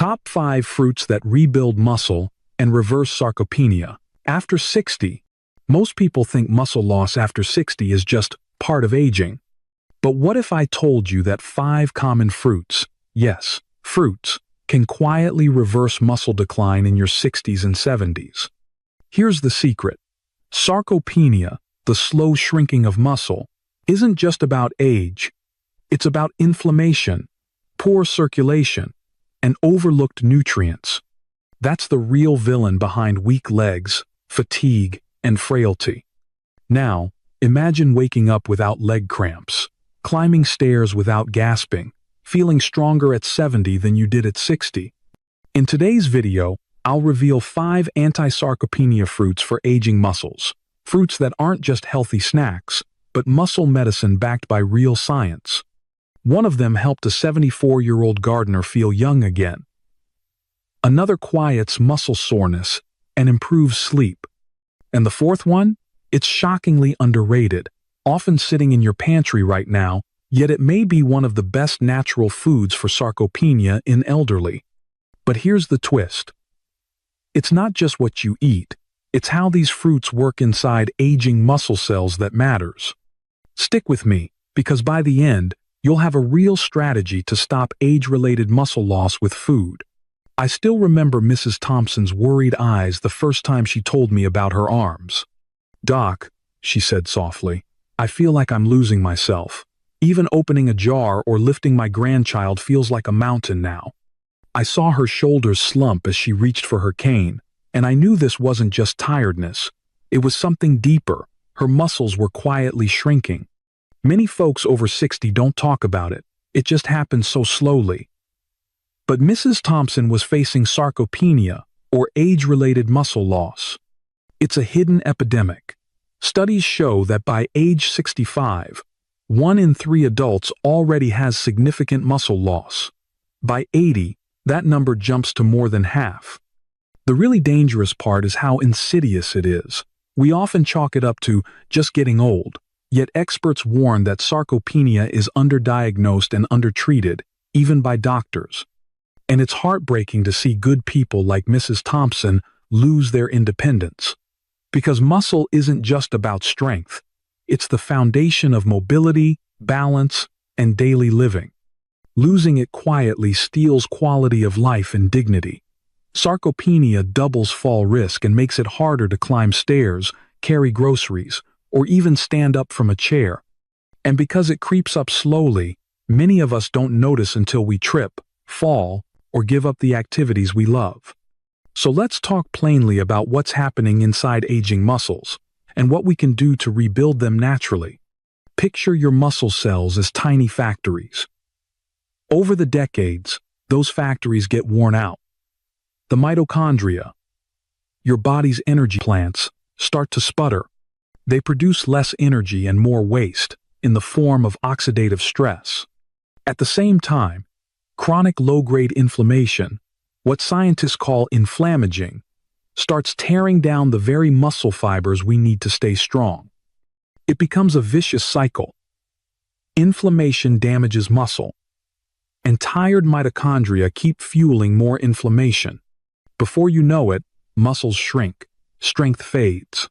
Top 5 fruits that rebuild muscle and reverse sarcopenia. After 60, most people think muscle loss after 60 is just part of aging. But what if I told you that 5 common fruits, yes, fruits, can quietly reverse muscle decline in your 60s and 70s? Here's the secret. Sarcopenia, the slow shrinking of muscle, isn't just about age. It's about inflammation, poor circulation, and overlooked nutrients. That's the real villain behind weak legs, fatigue, and frailty. Now, imagine waking up without leg cramps, climbing stairs without gasping, feeling stronger at 70 than you did at 60. In today's video, I'll reveal 5 anti-sarcopenia fruits for aging muscles. Fruits that aren't just healthy snacks, but muscle medicine backed by real science. One of them helped a 74-year-old gardener feel young again. Another quiets muscle soreness and improves sleep. And the fourth one? It's shockingly underrated, often sitting in your pantry right now, yet it may be one of the best natural foods for sarcopenia in elderly. But here's the twist. It's not just what you eat, it's how these fruits work inside aging muscle cells that matters. Stick with me, because by the end, you'll have a real strategy to stop age-related muscle loss with food. I still remember Mrs. Thompson's worried eyes the first time she told me about her arms. "Doc," she said softly, "I feel like I'm losing myself. Even opening a jar or lifting my grandchild feels like a mountain now." I saw her shoulders slump as she reached for her cane, and I knew this wasn't just tiredness. It was something deeper. Her muscles were quietly shrinking. Many folks over 60 don't talk about it. It just happens so slowly. But Mrs. Thompson was facing sarcopenia, or age-related muscle loss. It's a hidden epidemic. Studies show that by age 65, 1 in 3 adults already has significant muscle loss. By 80, that number jumps to more than half. The really dangerous part is how insidious it is. We often chalk it up to just getting old, yet experts warn that sarcopenia is underdiagnosed and undertreated, even by doctors. And it's heartbreaking to see good people like Mrs. Thompson lose their independence. Because muscle isn't just about strength. It's the foundation of mobility, balance, and daily living. Losing it quietly steals quality of life and dignity. Sarcopenia doubles fall risk and makes it harder to climb stairs, carry groceries, or even stand up from a chair. And because it creeps up slowly, many of us don't notice until we trip, fall, or give up the activities we love. So let's talk plainly about what's happening inside aging muscles, and what we can do to rebuild them naturally. Picture your muscle cells as tiny factories. Over the decades, those factories get worn out. The mitochondria, your body's energy plants, start to sputter. They produce less energy and more waste, in the form of oxidative stress. At the same time, chronic low-grade inflammation, what scientists call inflammaging, starts tearing down the very muscle fibers we need to stay strong. It becomes a vicious cycle. Inflammation damages muscle, and tired mitochondria keep fueling more inflammation. Before you know it, muscles shrink, strength fades.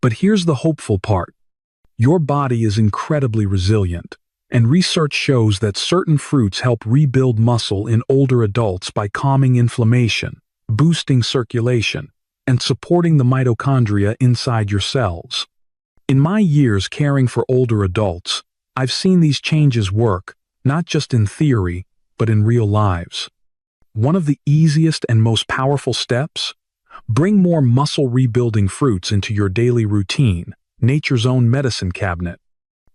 But here's the hopeful part. Your body is incredibly resilient, and research shows that certain fruits help rebuild muscle in older adults by calming inflammation, boosting circulation, and supporting the mitochondria inside your cells. In my years caring for older adults, I've seen these changes work, not just in theory, but in real lives. One of the easiest and most powerful steps? Bring more muscle-rebuilding fruits into your daily routine, nature's own medicine cabinet.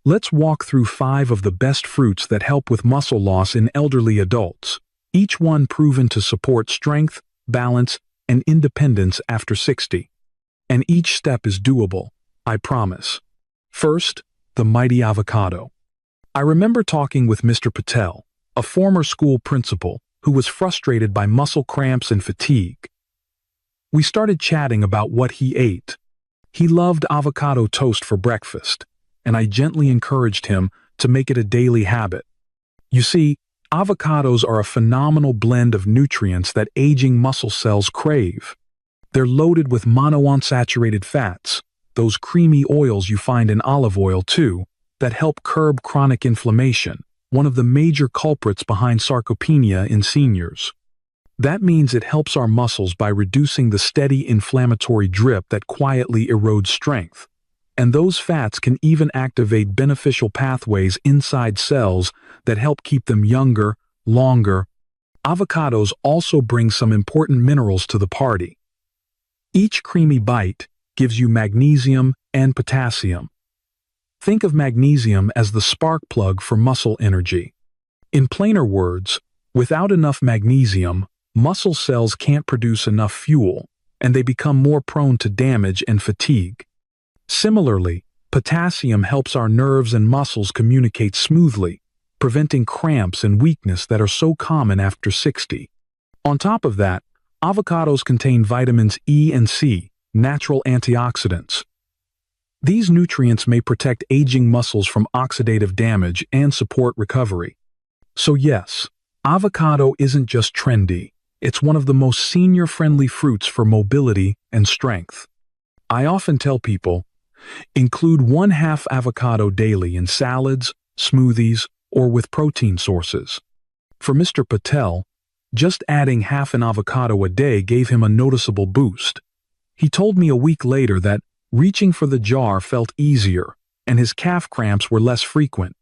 Let's walk through 5 of the best fruits that help with muscle loss in elderly adults, each one proven to support strength, balance, and independence after 60. And each step is doable, I promise. First, the mighty avocado. I remember talking with Mr. Patel, a former school principal who was frustrated by muscle cramps and fatigue. We started chatting about what he ate. He loved avocado toast for breakfast, and I gently encouraged him to make it a daily habit. You see, Avocados are a phenomenal blend of nutrients that aging muscle cells crave. They're loaded with monounsaturated fats, those creamy oils you find in olive oil too, that help curb chronic inflammation, one of the major culprits behind sarcopenia in seniors. That means it helps our muscles by reducing the steady inflammatory drip that quietly erodes strength. And those fats can even activate beneficial pathways inside cells that help keep them younger, longer. Avocados also bring some important minerals to the party. Each creamy bite gives you magnesium and potassium. Think of magnesium as the spark plug for muscle energy. In plainer words, without enough magnesium, muscle cells can't produce enough fuel, and they become more prone to damage and fatigue. Similarly, potassium helps our nerves and muscles communicate smoothly, preventing cramps and weakness that are so common after 60. On top of that, avocados contain vitamins E and C, natural antioxidants. These nutrients may protect aging muscles from oxidative damage and support recovery. So yes, avocado isn't just trendy, it's one of the most senior-friendly fruits for mobility and strength. I often tell people, include 1/2 avocado daily in salads, smoothies, or with protein sources. For Mr. Patel, just adding half an avocado a day gave him a noticeable boost. He told me a week later that reaching for the jar felt easier, and his calf cramps were less frequent.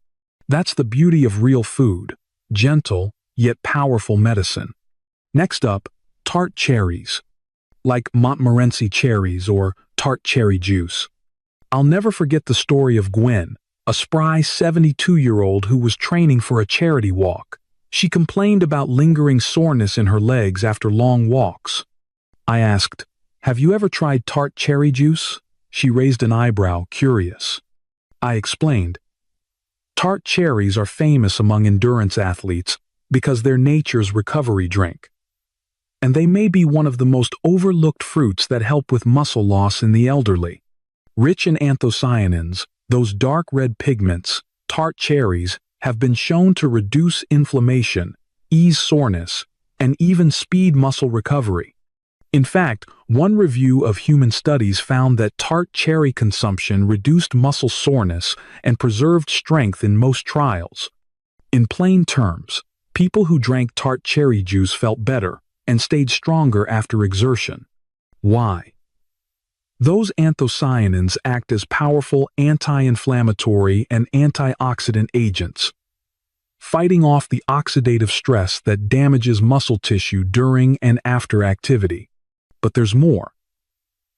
That's the beauty of real food, gentle yet powerful medicine. Next up, tart cherries, like Montmorency cherries or tart cherry juice. I'll never forget the story of Gwen, a spry 72-year-old who was training for a charity walk. She complained about lingering soreness in her legs after long walks. I asked, "Have you ever tried tart cherry juice?" She raised an eyebrow, curious. I explained, "Tart cherries are famous among endurance athletes because they're nature's recovery drink. And they may be one of the most overlooked fruits that help with muscle loss in the elderly. Rich in anthocyanins, those dark red pigments, tart cherries have been shown to reduce inflammation, ease soreness, and even speed muscle recovery. In fact, one review of human studies found that tart cherry consumption reduced muscle soreness and preserved strength in most trials. In plain terms, people who drank tart cherry juice felt better and stayed stronger after exertion. Why? Those anthocyanins act as powerful anti-inflammatory and antioxidant agents, fighting off the oxidative stress that damages muscle tissue during and after activity. But there's more.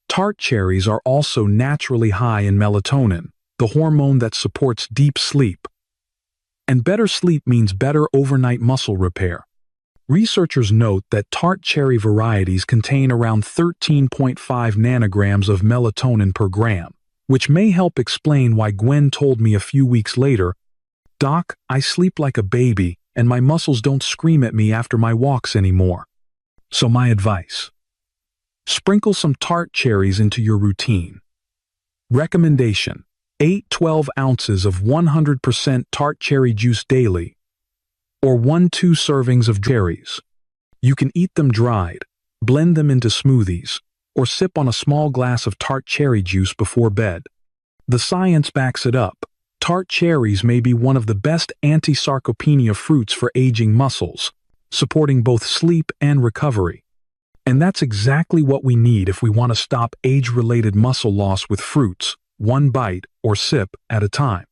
Tart cherries are also naturally high in melatonin, the hormone that supports deep sleep. And better sleep means better overnight muscle repair. Researchers note that tart cherry varieties contain around 13.5 nanograms of melatonin per gram, which may help explain why Gwen told me a few weeks later, "Doc, I sleep like a baby and my muscles don't scream at me after my walks anymore." So my advice: sprinkle some tart cherries into your routine. Recommendation: 8-12 ounces of 100% tart cherry juice daily, or 1-2 servings of cherries. You can eat them dried, blend them into smoothies, or sip on a small glass of tart cherry juice before bed. The science backs it up. Tart cherries may be one of the best anti-sarcopenia fruits for aging muscles, supporting both sleep and recovery. And that's exactly what we need if we want to stop age-related muscle loss with fruits, one bite or sip at a time.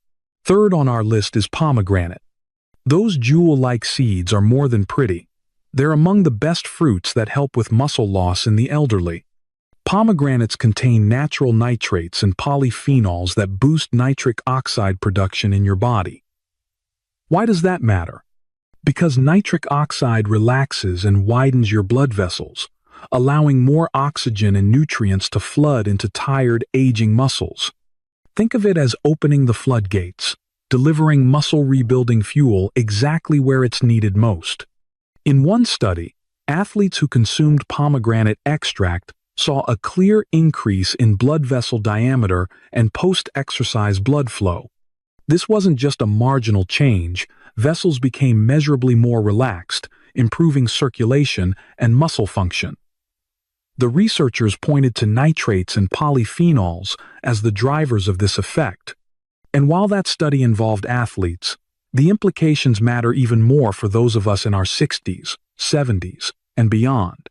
Third on our list is pomegranate. Those jewel-like seeds are more than pretty. They're among the best fruits that help with muscle loss in the elderly. Pomegranates contain natural nitrates and polyphenols that boost nitric oxide production in your body. Why does that matter? Because nitric oxide relaxes and widens your blood vessels, allowing more oxygen and nutrients to flood into tired, aging muscles. Think of it as opening the floodgates, delivering muscle-rebuilding fuel exactly where it's needed most. In one study, athletes who consumed pomegranate extract saw a clear increase in blood vessel diameter and post-exercise blood flow. This wasn't just a marginal change, vessels became measurably more relaxed, improving circulation and muscle function. The researchers pointed to nitrates and polyphenols as the drivers of this effect. And while that study involved athletes, the implications matter even more for those of us in our 60s, 70s, and beyond.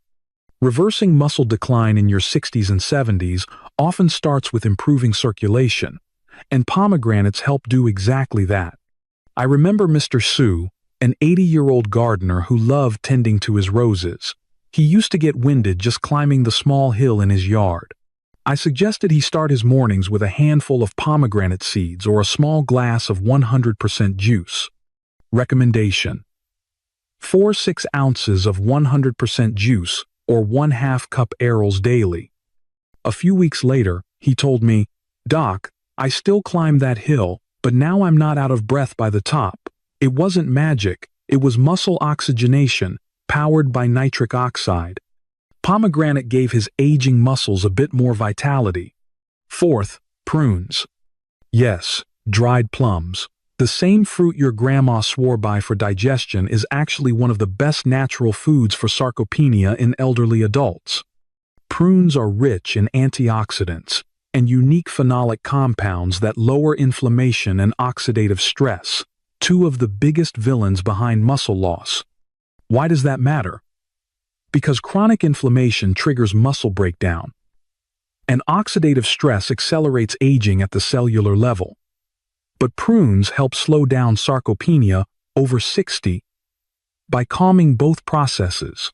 Reversing muscle decline in your 60s and 70s often starts with improving circulation, and pomegranates help do exactly that. I remember Mr. Su, an 80-year-old gardener who loved tending to his roses. He used to get winded just climbing the small hill in his yard. I suggested he start his mornings with a handful of pomegranate seeds or a small glass of 100% juice. Recommendation: 4–6 ounces of 100% juice or 1/2 cup arils daily. A few weeks later, he told me, "Doc, I still climb that hill, but now I'm not out of breath by the top. It wasn't magic, it was muscle oxygenation, powered by nitric oxide." Pomegranate gave his aging muscles a bit more vitality. Fourth, prunes. Yes, dried plums. The same fruit your grandma swore by for digestion is actually one of the best natural foods for sarcopenia in elderly adults. Prunes are rich in antioxidants and unique phenolic compounds that lower inflammation and oxidative stress, two of the biggest villains behind muscle loss. Why does that matter? Because chronic inflammation triggers muscle breakdown, and oxidative stress accelerates aging at the cellular level. But prunes help slow down sarcopenia over 60 by calming both processes.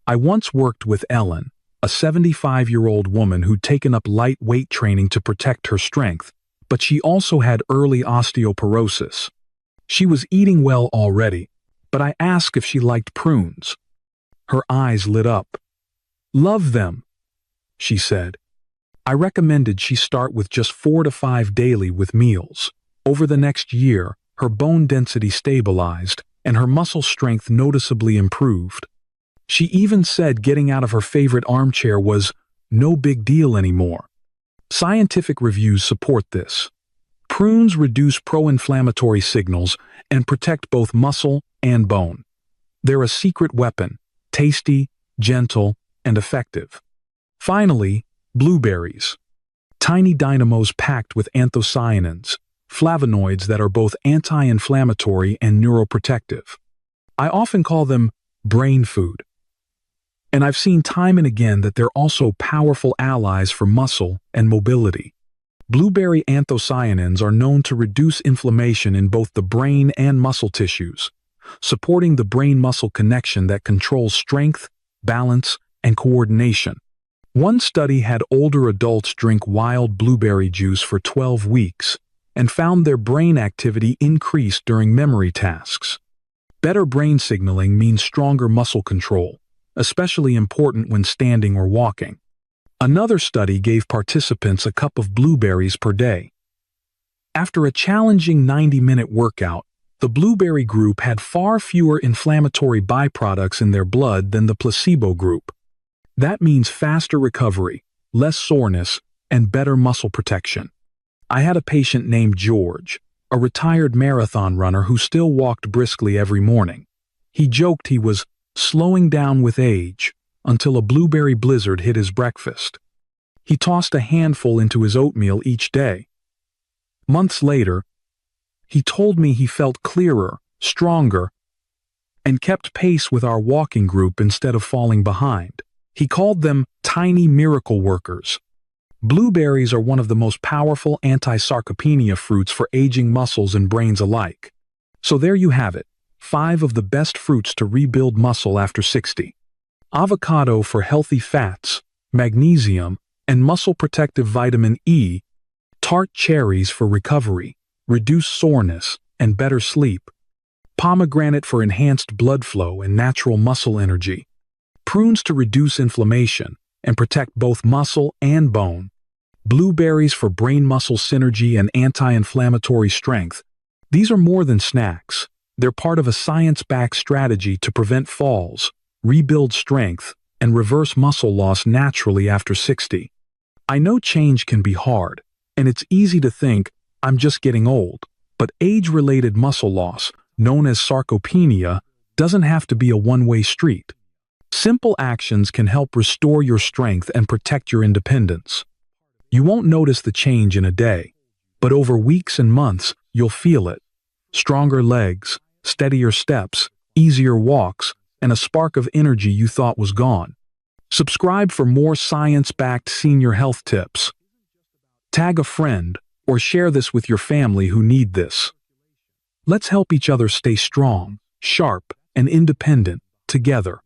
I once worked with Ellen, a 75-year-old woman who'd taken up light weight training to protect her strength, but she also had early osteoporosis. She was eating well already, but I asked if she liked prunes. Her eyes lit up. "Love them," she said. I recommended she start with just 4 to 5 daily with meals. Over the next year, her bone density stabilized and her muscle strength noticeably improved. She even said getting out of her favorite armchair was no big deal anymore. Scientific reviews support this. Prunes reduce pro-inflammatory signals and protect both muscle and bone. They're a secret weapon, tasty, gentle, and effective. Finally, blueberries. Tiny dynamos packed with anthocyanins, flavonoids that are both anti-inflammatory and neuroprotective. I often call them brain food. And I've seen time and again that they're also powerful allies for muscle and mobility. Blueberry anthocyanins are known to reduce inflammation in both the brain and muscle tissues, supporting the brain-muscle connection that controls strength, balance, and coordination. One study had older adults drink wild blueberry juice for 12 weeks and found their brain activity increased during memory tasks. Better brain signaling means stronger muscle control, especially important when standing or walking. Another study gave participants a cup of blueberries per day. After a challenging 90-minute workout, the blueberry group had far fewer inflammatory byproducts in their blood than the placebo group. That means faster recovery, less soreness, and better muscle protection. I had a patient named George, a retired marathon runner who still walked briskly every morning. He joked he was slowing down with age until a blueberry blizzard hit his breakfast. He tossed a handful into his oatmeal each day. Months later, he told me he felt clearer, stronger, and kept pace with our walking group instead of falling behind. He called them tiny miracle workers. Blueberries are one of the most powerful anti-sarcopenia fruits for aging muscles and brains alike. So there you have it, 5 of the best fruits to rebuild muscle after 60. Avocado for healthy fats, magnesium, and muscle-protective vitamin E. Tart cherries for recovery, reduced soreness, and better sleep. Pomegranate for enhanced blood flow and natural muscle energy. Prunes to reduce inflammation and protect both muscle and bone. Blueberries for brain-muscle synergy and anti-inflammatory strength. These are more than snacks. They're part of a science-backed strategy to prevent falls, rebuild strength, and reverse muscle loss naturally after 60. I know change can be hard, and it's easy to think, I'm just getting old. But age-related muscle loss, known as sarcopenia, doesn't have to be a one-way street. Simple actions can help restore your strength and protect your independence. You won't notice the change in a day, but over weeks and months, you'll feel it. Stronger legs, steadier steps, easier walks, and a spark of energy you thought was gone. Subscribe for more science-backed senior health tips. Tag a friend or share this with your family who need this. Let's help each other stay strong, sharp, and independent together.